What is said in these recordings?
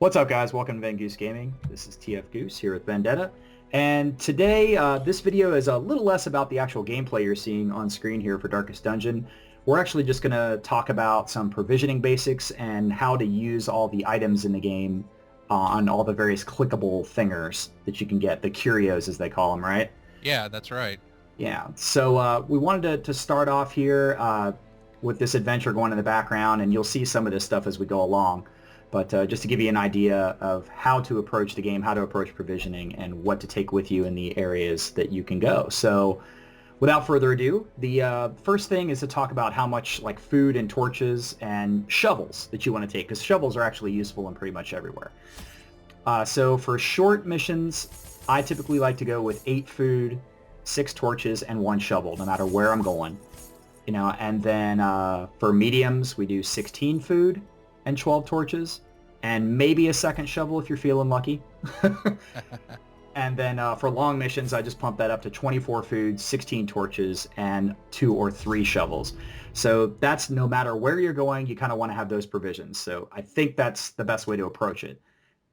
What's up, guys? Welcome to TheHasegawaEffect Gaming. This is TFGoose here with Vendetta. And today, this video is a little less about the actual gameplay you're seeing on screen here for Darkest Dungeon. We're actually just going to talk about some provisioning basics and how to use all the items in the game on all the various clickable thingers that you can get, the curios as they call them, right? Yeah, that's right. Yeah, so we wanted to start off here with this adventure going in the background, and you'll see some of this stuff as we go along. But just to give you an idea of how to approach the game, how to approach provisioning, and what to take with you in the areas that you can go. So without further ado, the first thing is to talk about how much like food and torches and shovels that you want to take, because shovels are actually useful in pretty much everywhere. So for short missions, I typically like to go with 8 food, 6 torches, and 1 shovel, no matter where I'm going. You know, and then for mediums, we do 16 food and 12 torches, and maybe a second shovel if you're feeling lucky. And then for long missions, I just pump that up to 24 food, 16 torches, and 2 or 3 shovels. So that's no matter where you're going, you kind of want to have those provisions. So I think that's the best way to approach it.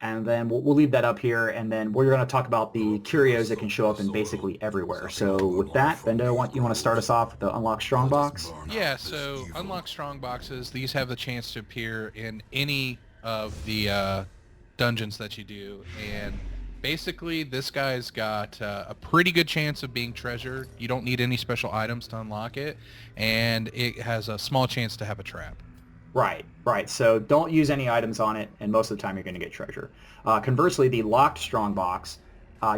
And then we'll leave that up here, and then we're going to talk about the curios that can show up in basically everywhere. So with that, Bendo, you want to start us off with the Unlock Strongbox? Yeah, so Unlock Strongboxes, these have the chance to appear in any of the dungeons that you do, and basically this guy's got a pretty good chance of being treasure. You don't need any special items to unlock it, and it has a small chance to have a trap. Right. So don't use any items on it, and most of the time you're going to get treasure. Conversely, the locked Strongbox,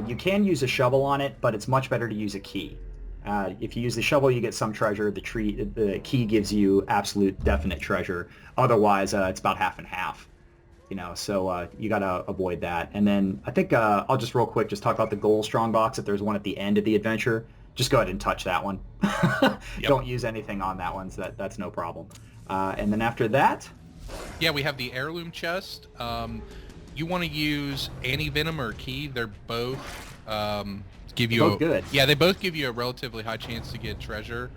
you can use a shovel on it, but it's much better to use a key. If you use the shovel, you get some treasure. The key gives you absolute definite treasure. Otherwise, it's about half and half. You know, so you got to avoid that. And then I think I'll just real quick just talk about the gold Strongbox. If there's one at the end of the adventure, just go ahead and touch that one. Yep. Don't use anything on that one, so that's no problem. And then after that, yeah, we have the Heirloom Chest. You want to use Anti-Venom or Key. They're both give you both good. Yeah, they both give you a relatively high chance to get treasure.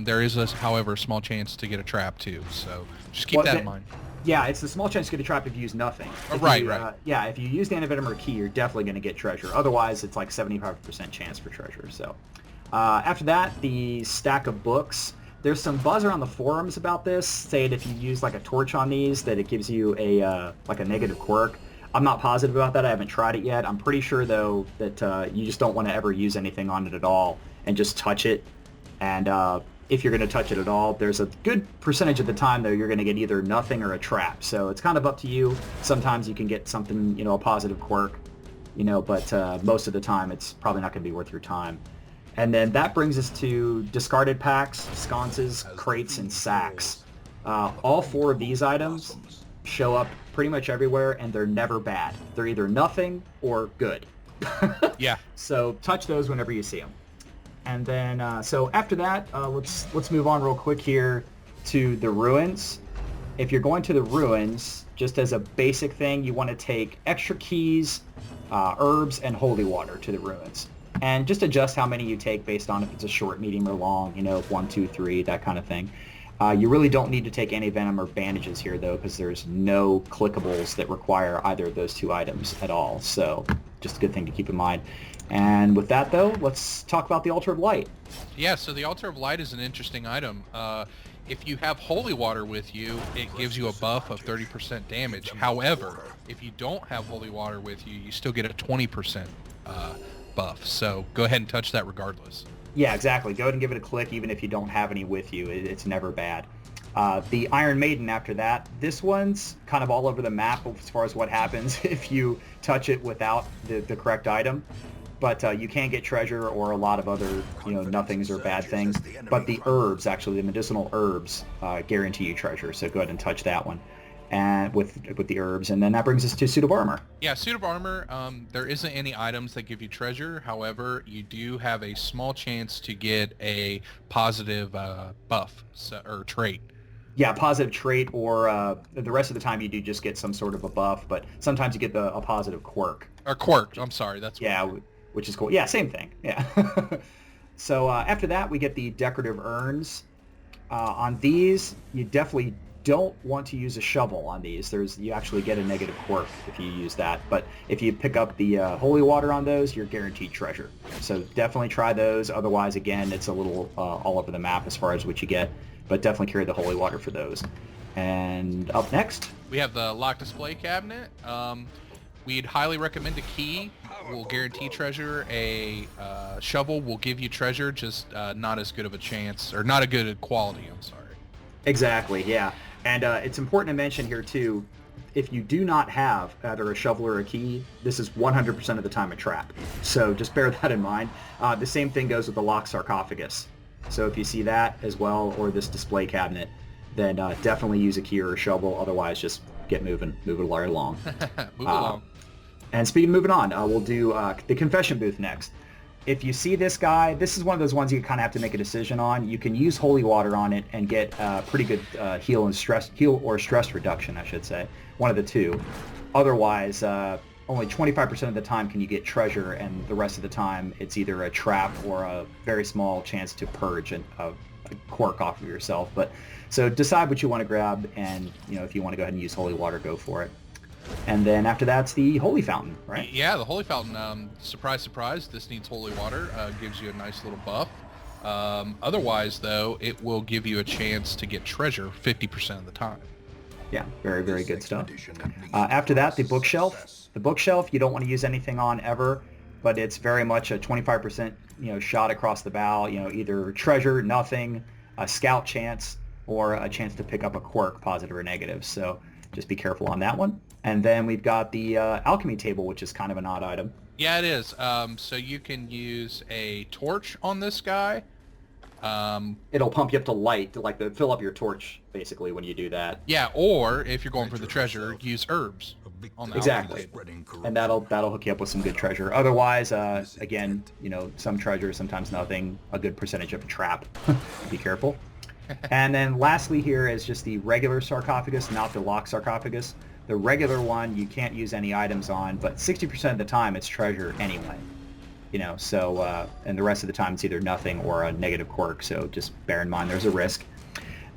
There is, however, a small chance to get a trap too. So just keep that in mind. Yeah, it's a small chance to get a trap if you use nothing. Right. Yeah, if you use the Anti-Venom or Key, you're definitely going to get treasure. Otherwise, it's like 75% chance for treasure. So after that, the stack of books. There's some buzz around the forums about this, saying if you use like a torch on these, that it gives you a like a negative quirk. I'm not positive about that. I haven't tried it yet. I'm pretty sure though that you just don't want to ever use anything on it at all and just touch it. And if you're going to touch it at all, there's a good percentage of the time though you're going to get either nothing or a trap. So it's kind of up to you. Sometimes you can get something, you know, a positive quirk, you know, but most of the time it's probably not going to be worth your time. And then that brings us to discarded packs, sconces, crates, and sacks. All 4 of these items show up pretty much everywhere, and they're never bad. They're either nothing or good. Yeah. So touch those whenever you see them. And then, so after that, let's move on real quick here to the ruins. If you're going to the ruins, just as a basic thing, you want to take extra keys, herbs, and holy water to the ruins. And just adjust how many you take based on if it's a short, medium, or long, you know, 1, 2, 3, that kind of thing. You really don't need to take any venom or bandages here, though, because there's no clickables that require either of those 2 items at all. So just a good thing to keep in mind. And with that, though, let's talk about the Altar of Light. Yeah, so the Altar of Light is an interesting item. If you have holy water with you, it gives you a buff of 30% damage. However, if you don't have holy water with you, you still get a 20% buff. So go ahead and touch that regardless. Yeah, exactly. Go ahead and give it a click even if you don't have any with you. It's never bad. The Iron Maiden after that, this one's kind of all over the map as far as what happens if you touch it without the correct item. But you can get treasure or a lot of other, you know, nothings or bad things. But the herbs, actually, the medicinal herbs, guarantee you treasure. So go ahead and touch that one. And with the herbs, and then that brings us to suit of armor. Yeah, suit of armor. There isn't any items that give you treasure. However, you do have a small chance to get a positive buff or trait. Yeah, positive trait, or the rest of the time you do just get some sort of a buff, but sometimes you get a positive quirk. Or quirk. I'm sorry, that's what which is cool. Yeah, same thing. Yeah. So after that, we get the decorative urns. On these, you definitely don't want to use a shovel on these. You actually get a negative quirk if you use that. But if you pick up the holy water on those, you're guaranteed treasure. So definitely try those. Otherwise, again, it's a little all over the map as far as what you get. But definitely carry the holy water for those. And up next, we have the lock display cabinet. We'd highly recommend a key. Will guarantee treasure. A shovel will give you treasure, just not as good of a chance, or not a good quality, I'm sorry. Exactly, yeah. And it's important to mention here, too, if you do not have either a shovel or a key, this is 100% of the time a trap. So just bear that in mind. The same thing goes with the locked sarcophagus. So if you see that as well, or this display cabinet, then definitely use a key or a shovel. Otherwise, just get moving. Move it right along. Move along. And speaking of moving on, we'll do the confession booth next. If you see this guy, this is one of those ones you kind of have to make a decision on. You can use holy water on it and get pretty good heal or stress reduction, I should say. One of the two. Otherwise, only 25% of the time can you get treasure, and the rest of the time it's either a trap or a very small chance to purge a quirk off of yourself. But so decide what you want to grab, and if you want to go ahead and use holy water, go for it. And then after that's the Holy Fountain, right? Yeah, the Holy Fountain. Surprise, surprise, this needs holy water. Gives you a nice little buff. Otherwise, though, it will give you a chance to get treasure 50% of the time. Yeah, very, very good stuff. After that, the bookshelf. The bookshelf, you don't want to use anything on ever, but it's very much a 25% shot across the bow. Either treasure, nothing, a scout chance, or a chance to pick up a quirk, positive or negative. So just be careful on that one. And then we've got the Alchemy Table, which is kind of an odd item. Yeah, it is. So you can use a torch on this guy. It'll pump you up to light, to fill up your torch, basically, when you do that. Yeah, or if you're going for the treasure, use herbs on the Exactly. And that'll hook you up with some good treasure. Otherwise, again, some treasure, sometimes nothing, a good percentage of a trap. Be careful. And then lastly here is just the regular sarcophagus, not the locked sarcophagus. The regular one you can't use any items on, but 60% of the time it's treasure anyway. So and the rest of the time it's either nothing or a negative quirk, so just bear in mind there's a risk.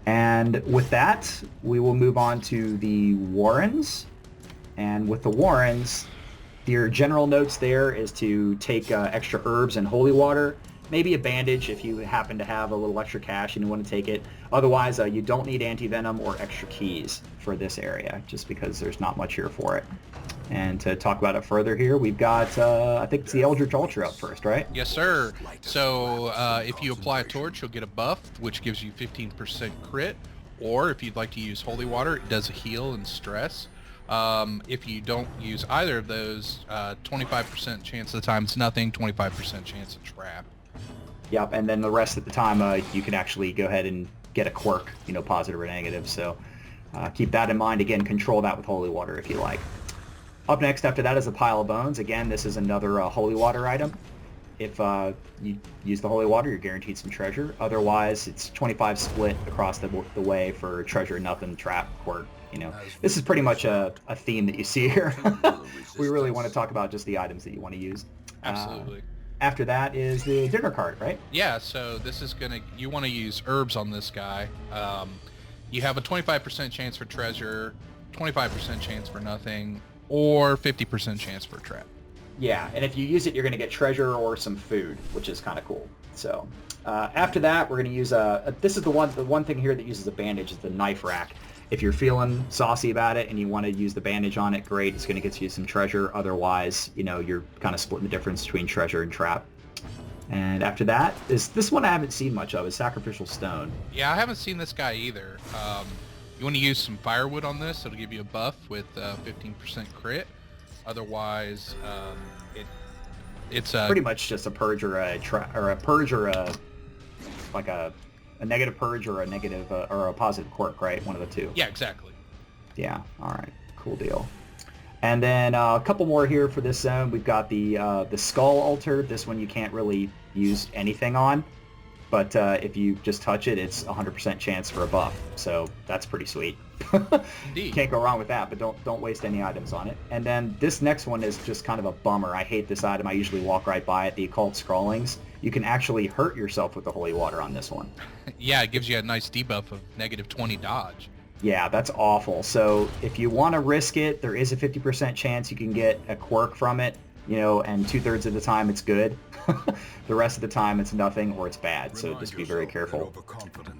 And with that, we will move on to the Warrens. And with the Warrens, your general notes there is to take extra herbs and holy water. Maybe a bandage if you happen to have a little extra cash and you want to take it. Otherwise, you don't need anti-venom or extra keys for this area, just because there's not much here for it. And to talk about it further here, we've got, I think it's the Eldridge Altar up first, right? Yes, sir. So if you apply a torch, you'll get a buff, which gives you 15% crit. Or if you'd like to use holy water, it does a heal and stress. If you don't use either of those, 25% chance of the time it's nothing, 25% chance of trap. Yep, and then the rest of the time you can actually go ahead and get a quirk, positive or negative. So keep that in mind. Again, control that with holy water if you like. Up next after that is a pile of bones. Again, this is another holy water item. If you use the holy water, you're guaranteed some treasure. Otherwise, it's 25 split across the way for treasure, nothing, trap, quirk. This is pretty much a theme that you see here. We really want to talk about just the items that you want to use. Absolutely. After that is the dinner cart, right? Yeah, so this is you want to use herbs on this guy. You have a 25% chance for treasure, 25% chance for nothing, or 50% chance for a trap. Yeah, and if you use it, you're going to get treasure or some food, which is kind of cool. So after that, we're going to use this is the one thing here that uses a bandage is the knife rack. If you're feeling saucy about it and you want to use the bandage on it, great. It's going to get you some treasure. Otherwise, you're kind of splitting the difference between treasure and trap. And after that is this one I haven't seen much of, is Sacrificial Stone. Yeah, I haven't seen this guy either. You want to use some firewood on this. It'll give you a buff with 15% crit. Otherwise, it's pretty much just a purge or a negative purge or a negative or a positive quirk, right? One of the two. Yeah, exactly. Yeah. All right. Cool deal. And then a couple more here for this zone. We've got the Skull Altar. This one you can't really use anything on, but if you just touch it, it's 100% chance for a buff. So that's pretty sweet. Indeed. Can't go wrong with that. But don't waste any items on it. And then this next one is just kind of a bummer. I hate this item. I usually walk right by it. The Occult Scrollings. You can actually hurt yourself with the holy water on this one. Yeah, it gives you a nice debuff of -20 dodge. Yeah, that's awful. So if you want to risk it, there is a 50% chance you can get a quirk from it, and 2/3 of the time it's good. The rest of the time it's nothing or it's bad, so just be very careful.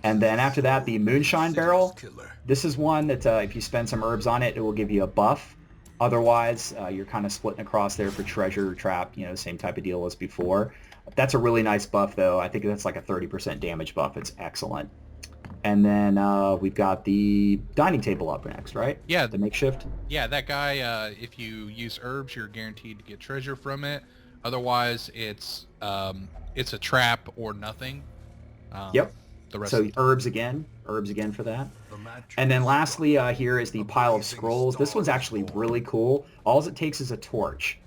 And then after that, the Moonshine Barrel. This is one that if you spend some herbs on it, it will give you a buff. Otherwise, you're kind of splitting across there for treasure trap, same type of deal as before. That's a really nice buff, though. I think that's like a 30% damage buff. It's excellent. And then we've got the dining table up next, right? Yeah. The makeshift? Yeah, that guy, if you use herbs, you're guaranteed to get treasure from it. Otherwise, it's a trap or nothing. Yep. The rest So herbs again for that. And then lastly, here is the pile of scrolls. This one's actually really cool. All it takes is a torch,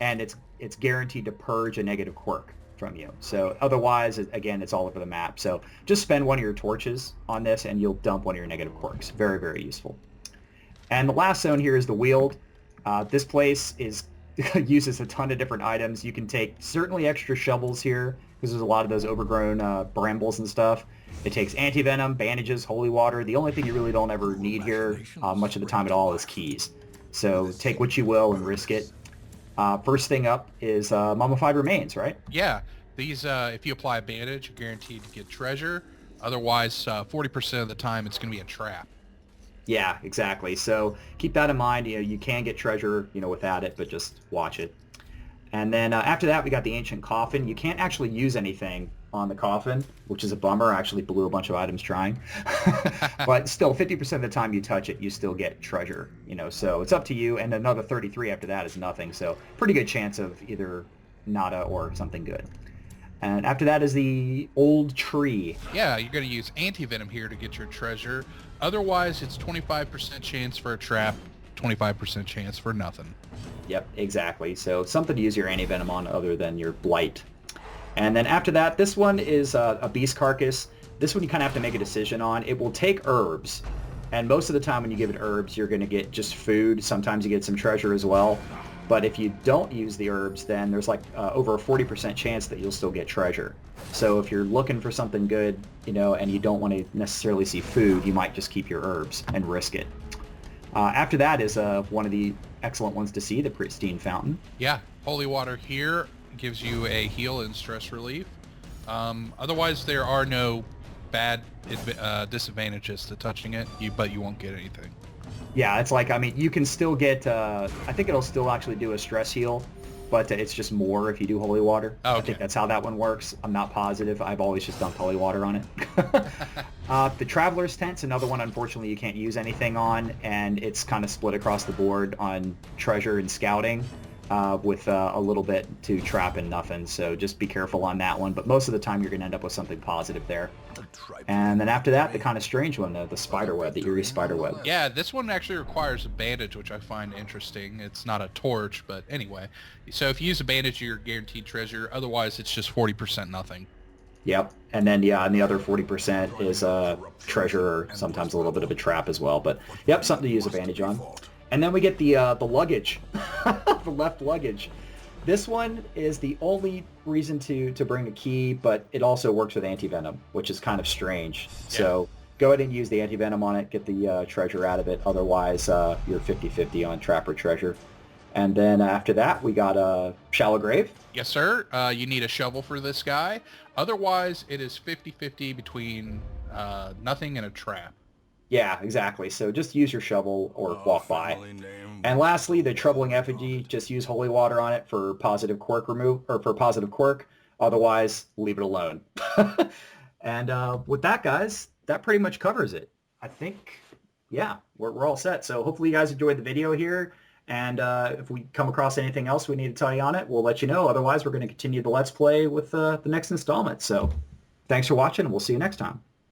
and it's guaranteed to purge a negative quirk from you. So otherwise, again, it's all over the map. So just spend one of your torches on this and you'll dump one of your negative quirks. Very, very useful. And the last zone here is the Weald. This place uses a ton of different items. You can take certainly extra shovels here because there's a lot of those overgrown brambles and stuff. It takes anti-venom, bandages, holy water. The only thing you really don't ever need here much of the time at all is keys. So take what you will and risk it. First thing up is Mummified Remains, right? Yeah. These, if you apply a bandage, you're guaranteed to get treasure. Otherwise, 40% of the time, it's going to be a trap. Yeah, exactly. So keep that in mind. You can get treasure, without it, but just watch it. And then after that, we got the Ancient Coffin. You can't actually use anything on the coffin, which is a bummer. I actually blew a bunch of items trying. But still, 50% of the time you touch it, you still get treasure, so it's up to you. And another 33 after that is nothing. So pretty good chance of either nada or something good. And after that is the Old Tree. Yeah, you're going to use anti-venom here to get your treasure. Otherwise, it's 25% chance for a trap, 25% chance for nothing. Yep, exactly. So something to use your anti-venom on other than your blight. And then after that, this one is a beast carcass. This one you kind of have to make a decision on. It will take herbs. And most of the time when you give it herbs, you're going to get just food. Sometimes you get some treasure as well. But if you don't use the herbs, then there's like over a 40% chance that you'll still get treasure. So if you're looking for something good, and you don't want to necessarily see food, you might just keep your herbs and risk it. After that is one of the excellent ones to see, the Pristine Fountain. Yeah, holy water here gives you a heal and stress relief. Otherwise, there are no bad disadvantages to touching it, but you won't get anything. Yeah, it's like, you can still get, I think it'll still actually do a stress heal, but it's just more if you do holy water. Oh, okay. I think that's how that one works. I'm not positive. I've always just dumped holy water on it. The Traveler's Tent's another one, unfortunately, you can't use anything on, and it's kind of split across the board on treasure and scouting, with a little bit to trap and nothing, so just be careful on that one. But most of the time, you're going to end up with something positive there. And then after that, the kind of strange one, the spider web, the Eerie Spider Web. Yeah, this one actually requires a bandage, which I find interesting. It's not a torch, but anyway. So if you use a bandage, you're guaranteed treasure. Otherwise, it's just 40% nothing. Yep. And then, and the other 40% is treasure, or sometimes a little bit of a trap as well. But, yep, something to use a bandage on. And then we get the luggage, the left luggage. This one is the only reason to bring a key, but it also works with anti-venom, which is kind of strange. Yeah. So go ahead and use the anti-venom on it, get the treasure out of it. Otherwise, you're 50-50 on trap or treasure. And then after that, we got a shallow grave. Yes, sir. You need a shovel for this guy. Otherwise, it is 50-50 between nothing and a trap. Yeah, exactly. So just use your shovel or walk by. And lastly, the Troubling Effigy, just use holy water on it for positive quirk for positive quirk. Otherwise, leave it alone. And with that, guys, that pretty much covers it. I think, yeah, we're all set. So hopefully you guys enjoyed the video here. And if we come across anything else we need to tell you on it, we'll let you know. Otherwise, we're going to continue the Let's Play with the next installment. So thanks for watching, and we'll see you next time.